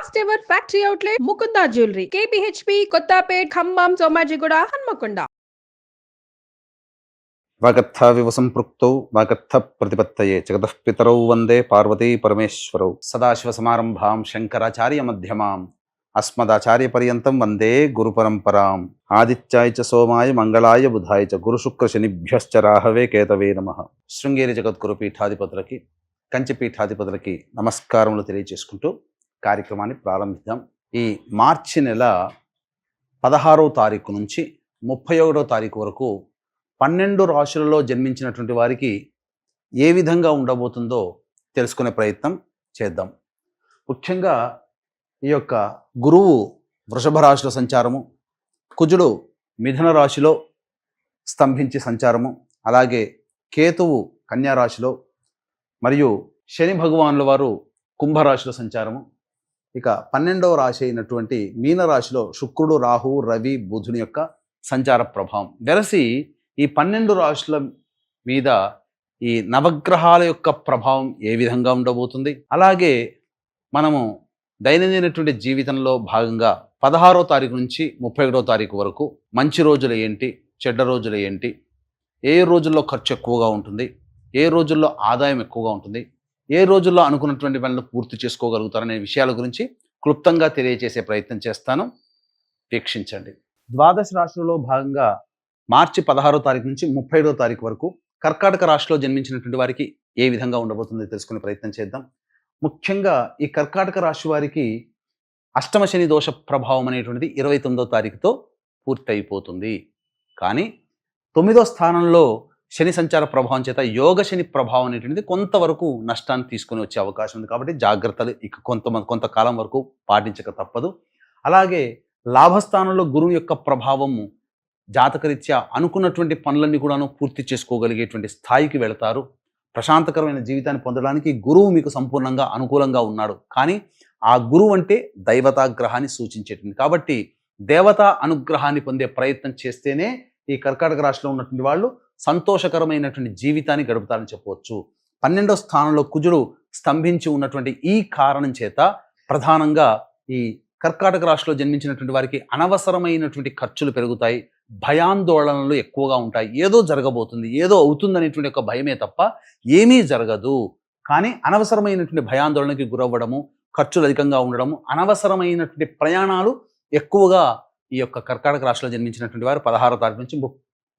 First ever factory outlet Mukunda jewellery KPHB Kothapet Khammam Somajiguda Hanamkonda. వాగర్థావివ సంపృక్తౌ వాగర్థ ప్రతిపత్తయే జగతః పితరౌ వందే పార్వతీ పరమేశ్వరౌ. సదాశివ సమారంభాం శంకరాచార్య మధ్యమాం అస్మదాచార్య పర్యంతం వందే గురు పరంపరాం. ఆదిత్యాయ చ సోమాయ మంగళాయ బుధాయ చ గురు శుక్ర శనిభ్యశ్చ రాహవే కేతవే నమః. శృంగేరి జగద్గురు పీఠాధిపతులకి కంచి పీఠాధిపతులకి నమస్కారములు తెలియజేసుకుంటూ కార్యక్రమాన్ని ప్రారంభిద్దాం. ఈ మార్చి నెల 16వ తారీఖు నుంచి 31వ తారీఖు వరకు 12 రాశులలో జన్మించినటువంటి వారికి ఏ విధంగా ఉండబోతుందో తెలుసుకునే ప్రయత్నం చేద్దాం. ముఖ్యంగా ఈ యొక్క గురువు వృషభ రాశిలో సంచారము, కుజుడు మిథున రాశిలో స్తంభించి సంచారము, అలాగే కేతువు కన్యా రాశిలో, మరియు శని భగవానుల వారు కుంభరాశిలో సంచారము. ఇక 12వ రాశి అయినటువంటి మీనరాశిలో శుక్రుడు, రాహువు, రవి, బుధుని యొక్క సంచార ప్రభావం వెరసి ఈ 12 రాశుల మీద ఈ నవగ్రహాల యొక్క ప్రభావం ఏ విధంగా ఉండబోతుంది, అలాగే మనము దైనందినటువంటి జీవితంలో భాగంగా 16వ తారీఖు నుంచి 31వ తారీఖు వరకు మంచి రోజులు ఏంటి, చెడ్డ రోజులు ఏంటి, ఏ రోజుల్లో ఖర్చు ఎక్కువగా ఉంటుంది, ఏ రోజుల్లో ఆదాయం ఎక్కువగా ఉంటుంది, ఏ రోజుల్లో అనుకున్నటువంటి పనులు పూర్తి చేసుకోగలుగుతారనే విషయాల గురించి క్లుప్తంగా తెలియజేసే ప్రయత్నం చేస్తాను. వీక్షించండి. ద్వాదశ రాశులలో భాగంగా మార్చి 16వ తారీఖు నుంచి 31వ తారీఖు వరకు కర్కాటక రాశిలో జన్మించినటువంటి వారికి ఏ విధంగా ఉండబోతుందో తెలుసుకునే ప్రయత్నం చేద్దాం. ముఖ్యంగా ఈ కర్కాటక రాశి వారికి అష్టమ శని దోష ప్రభావం అనేటువంటిది 29వ తారీఖుతో పూర్తయిపోతుంది. కానీ 9వ స్థానంలో శని సంచార ప్రభావం చేత యోగ శని ప్రభావం అనేటువంటిది కొంతవరకు నష్టాన్ని తీసుకుని వచ్చే అవకాశం ఉంది. కాబట్టి జాగ్రత్తలు ఇక కొంతకాలం వరకు పాటించక తప్పదు. అలాగే లాభస్థానంలో గురువు యొక్క ప్రభావము జాతకరీత్యా అనుకున్నటువంటి పనులన్నీ కూడాను పూర్తి చేసుకోగలిగేటువంటి స్థాయికి వెళతారు. ప్రశాంతకరమైన జీవితాన్ని పొందడానికి గురువు మీకు సంపూర్ణంగా అనుకూలంగా ఉన్నాడు. కానీ ఆ గురువు అంటే దైవతాగ్రహాన్ని సూచించేటువంటి, కాబట్టి దేవతా అనుగ్రహాన్ని పొందే ప్రయత్నం చేస్తేనే ఈ కర్కాటక రాశిలో ఉన్నటువంటి వాళ్ళు సంతోషకరమైనటువంటి జీవితాన్ని గడుపుతారని చెప్పవచ్చు. 12వ స్థానంలో కుజుడు స్తంభించి ఉన్నటువంటి ఈ కారణం చేత ప్రధానంగా ఈ కర్కాటక రాశిలో జన్మించినటువంటి వారికి అనవసరమైనటువంటి ఖర్చులు పెరుగుతాయి, భయాందోళనలు ఎక్కువగా ఉంటాయి. ఏదో జరగబోతుంది, ఏదో అవుతుందనేటువంటి ఒక భయమే తప్ప ఏమీ జరగదు. కానీ అనవసరమైనటువంటి భయాందోళనకి గురవ్వడము, ఖర్చులు అధికంగా ఉండడము, అనవసరమైనటువంటి ప్రయాణాలు ఎక్కువగా ఈ యొక్క కర్కాటక రాశిలో జన్మించినటువంటి వారు 16వ తారీఖు నుంచి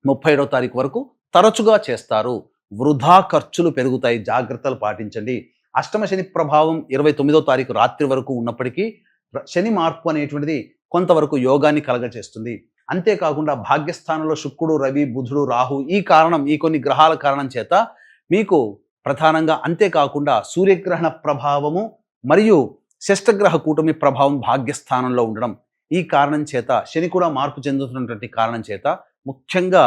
31వ తారీఖు వరకు తరచుగా చేస్తారు. వృధా ఖర్చులు పెరుగుతాయి, జాగ్రత్తలు పాటించండి. అష్టమ శని ప్రభావం 29వ తారీఖు రాత్రి వరకు ఉన్నప్పటికీ శని మార్పు అనేటువంటిది కొంతవరకు యోగాన్ని కలగచేస్తుంది. అంతేకాకుండా భాగ్యస్థానంలో శుక్రుడు, రవి, బుధుడు, రాహు ఈ కొన్ని గ్రహాల కారణం చేత మీకు ప్రధానంగా, అంతేకాకుండా సూర్యగ్రహణ ప్రభావము మరియు షష్టగ్రహ కూటమి ప్రభావం భాగ్యస్థానంలో ఉండడం, ఈ కారణం చేత శని కూడా మార్పు చెందుతున్నటువంటి కారణం చేత ముఖ్యంగా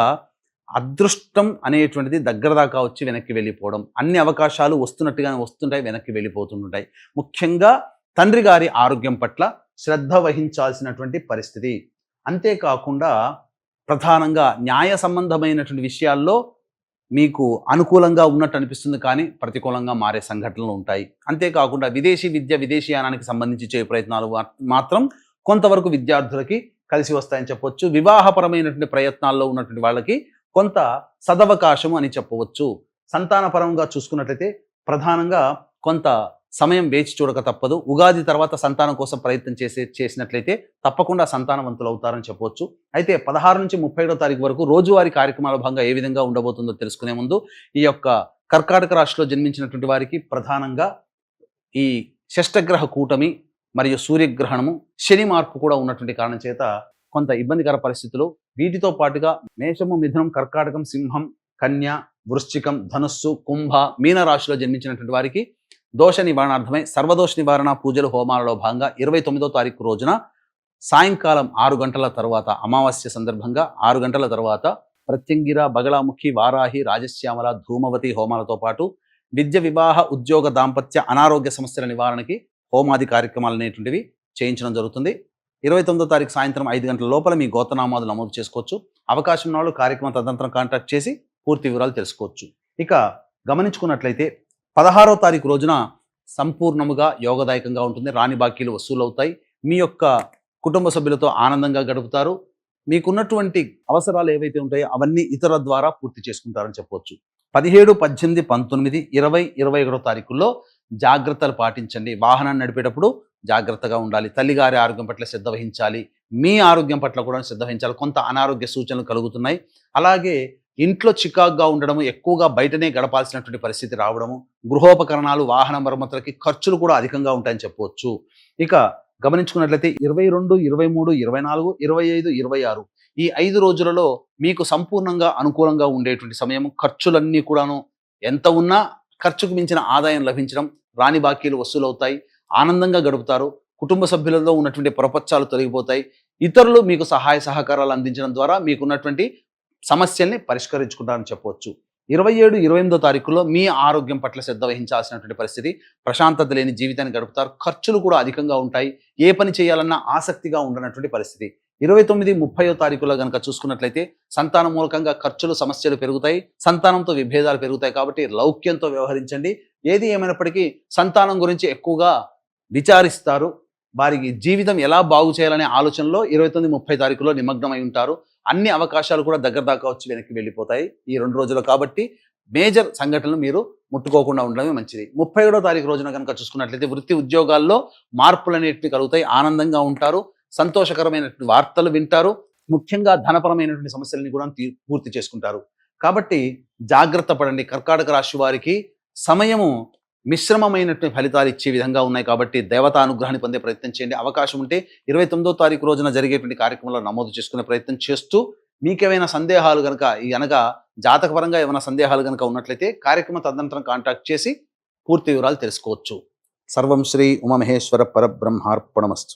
అదృష్టం అనేటువంటిది దగ్గర దాకా వచ్చి వెనక్కి వెళ్ళిపోవడం, అన్ని అవకాశాలు వస్తున్నట్టుగానే వస్తుంటాయి, వెనక్కి వెళ్ళిపోతుంటాయి. ముఖ్యంగా తండ్రి గారి ఆరోగ్యం పట్ల శ్రద్ధ వహించాల్సినటువంటి పరిస్థితి. అంతేకాకుండా ప్రధానంగా న్యాయ సంబంధమైనటువంటి విషయాల్లో మీకు అనుకూలంగా ఉన్నట్టు అనిపిస్తుంది, కానీ ప్రతికూలంగా మారే సంఘటనలు ఉంటాయి. అంతేకాకుండా విదేశీ విద్య, విదేశీయానానికి సంబంధించి చేయ ప్రయత్నాలు మాత్రం కొంతవరకు విద్యార్థులకి కలిసి వస్తాయని చెప్పవచ్చు. వివాహపరమైనటువంటి ప్రయత్నాల్లో ఉన్నటువంటి వాళ్ళకి కొంత సదవకాశము అని చెప్పవచ్చు. సంతానపరంగా చూసుకున్నట్లయితే ప్రధానంగా కొంత సమయం వేచి చూడక తప్పదు. ఉగాది తర్వాత సంతానం కోసం ప్రయత్నం చేసినట్లయితే తప్పకుండా సంతానవంతులు అవుతారని చెప్పవచ్చు. అయితే 16 నుంచి 31వ తారీఖు వరకు రోజువారీ కార్యక్రమాల భాగంగా ఏ విధంగా ఉండబోతుందో తెలుసుకునే ముందు ఈ యొక్క కర్కాటక రాశిలో జన్మించినటువంటి వారికి ప్రధానంగా ఈ షష్టగ్రహ కూటమి మరియు సూర్యగ్రహణము, శని మార్పు కూడా ఉన్నటువంటి కారణం చేత కొంత ఇబ్బందికర పరిస్థితులు. వీటితో పాటుగా మేషము, మిథునం, కర్కాటకం, సింహం, కన్య, వృశ్చికం, ధనుస్సు, కుంభ, మీన రాశిలో జన్మించినటువంటి వారికి దోష నివారణార్థమై సర్వదోష నివారణ పూజలు, హోమాలలో భాగంగా 29వ తారీఖు రోజున సాయంకాలం 6 గంటల తర్వాత, అమావాస్య సందర్భంగా 6 గంటల తర్వాత ప్రత్యంగిర, బగళాముఖి, వారాహి, రాజశ్యామల, ధూమవతి హోమాలతో పాటు విద్య, వివాహ, ఉద్యోగ, దాంపత్య, అనారోగ్య సమస్యల నివారణకి హోమాది కార్యక్రమాలు అనేటువంటివి చేయించడం జరుగుతుంది. 29వ తారీఖు సాయంత్రం 5 గంటల లోపల మీ గోత్రనామాలు నమోదు చేసుకోవచ్చు. అవకాశం ఉన్న వాళ్ళు కార్యక్రమం తదనంతరం కాంటాక్ట్ చేసి పూర్తి వివరాలు తెలుసుకోవచ్చు. ఇక గమనించుకున్నట్లయితే 16వ తారీఖు రోజున సంపూర్ణముగా యోగదాయకంగా ఉంటుంది. రాని బాకీలు వసూలవుతాయి. మీ యొక్క కుటుంబ సభ్యులతో ఆనందంగా గడుపుతారు. మీకున్నటువంటి అవసరాలు ఏవైతే ఉంటాయో అవన్నీ ఇతరుల ద్వారా పూర్తి చేసుకుంటారని చెప్పవచ్చు. 17, 18, 19, 20, 21 తారీఖుల్లో జాగ్రత్తలు పాటించండి. వాహనాన్ని నడిపేటప్పుడు జాగ్రత్తగా ఉండాలి. తల్లిగారి ఆరోగ్యం పట్ల శ్రద్ధ వహించాలి. మీ ఆరోగ్యం పట్ల కూడా శ్రద్ధ వహించాలి. కొంత అనారోగ్య సూచనలు కలుగుతున్నాయి. అలాగే ఇంట్లో చికాకుగా ఉండడము, ఎక్కువగా బయటనే గడపాల్సినటువంటి పరిస్థితి రావడము, గృహోపకరణాలు, వాహన మరమ్మతులకి ఖర్చులు కూడా అధికంగా ఉంటాయని చెప్పవచ్చు. ఇక గమనించుకున్నట్లయితే 22, 23, 24, 25, 26 ఈ 5 రోజులలో మీకు సంపూర్ణంగా అనుకూలంగా ఉండేటువంటి సమయం. ఖర్చులన్నీ కూడాను ఎంత ఉన్నా ఖర్చుకు మించిన ఆదాయం లభించడం, రాని బాకీలు వసూలవుతాయి, ఆనందంగా గడుపుతారు. కుటుంబ సభ్యులలో ఉన్నటువంటి పొరపచ్చాలు తొలగిపోతాయి. ఇతరులు మీకు సహాయ సహకారాలు అందించడం ద్వారా మీకున్నటువంటి సమస్యల్ని పరిష్కరించుకుంటారని చెప్పవచ్చు. 27, 28 తారీఖుల్లో మీ ఆరోగ్యం పట్ల శ్రద్ధ వహించాల్సినటువంటి పరిస్థితి. ప్రశాంతత లేని జీవితాన్ని గడుపుతారు. ఖర్చులు కూడా అధికంగా ఉంటాయి. ఏ పని చేయాలన్నా ఆసక్తిగా ఉండనటువంటి పరిస్థితి. 29, 30 తారీఖులో కనుక చూసుకున్నట్లయితే సంతానం మూలకంగా ఖర్చులు, సమస్యలు పెరుగుతాయి. సంతానంతో విభేదాలు పెరుగుతాయి. కాబట్టి లౌక్యంతో వ్యవహరించండి. ఏది ఏమైనప్పటికీ సంతానం గురించి ఎక్కువగా విచారిస్తారు. వారికి జీవితం ఎలా బాగు చేయాలనే ఆలోచనలో 29, 30 తారీఖులో నిమగ్నమై ఉంటారు. అన్ని అవకాశాలు కూడా దగ్గర దాకా వచ్చి వెనక్కి వెళ్ళిపోతాయి ఈ 2 రోజులు. కాబట్టి మేజర్ సంఘటనలు మీరు ముట్టుకోకుండా ఉండడమే మంచిది. 31వ తారీఖు రోజున కనుక చూసుకున్నట్లయితే వృత్తి ఉద్యోగాల్లో మార్పులు అనేటివి కలుగుతాయి. ఆనందంగా ఉంటారు. సంతోషకరమైనటువంటి వార్తలు వింటారు. ముఖ్యంగా ధనపరమైనటువంటి సమస్యలని కూడా పూర్తి చేసుకుంటారు. కాబట్టి జాగ్రత్త పడండి. కర్కాటక రాశి వారికి సమయము మిశ్రమమైనటువంటి ఫలితాలు ఇచ్చే విధంగా ఉన్నాయి. కాబట్టి దేవతా అనుగ్రహాన్ని పొందే ప్రయత్నం చేయండి. అవకాశం ఉంటే 29వ తారీఖు రోజున జరిగేటువంటి కార్యక్రమంలో నమోదు చేసుకునే ప్రయత్నం చేస్తూ, మీకేమైనా సందేహాలు కనుక అనగా జాతకపరంగా ఏమైనా సందేహాలు కనుక ఉన్నట్లయితే కార్యక్రమ తదనంతరం కాంటాక్ట్ చేసి పూర్తి వివరాలు తెలుసుకోవచ్చు. సర్వం శ్రీ ఉమామహేశ్వర పరబ్రహ్మార్పణమస్తు.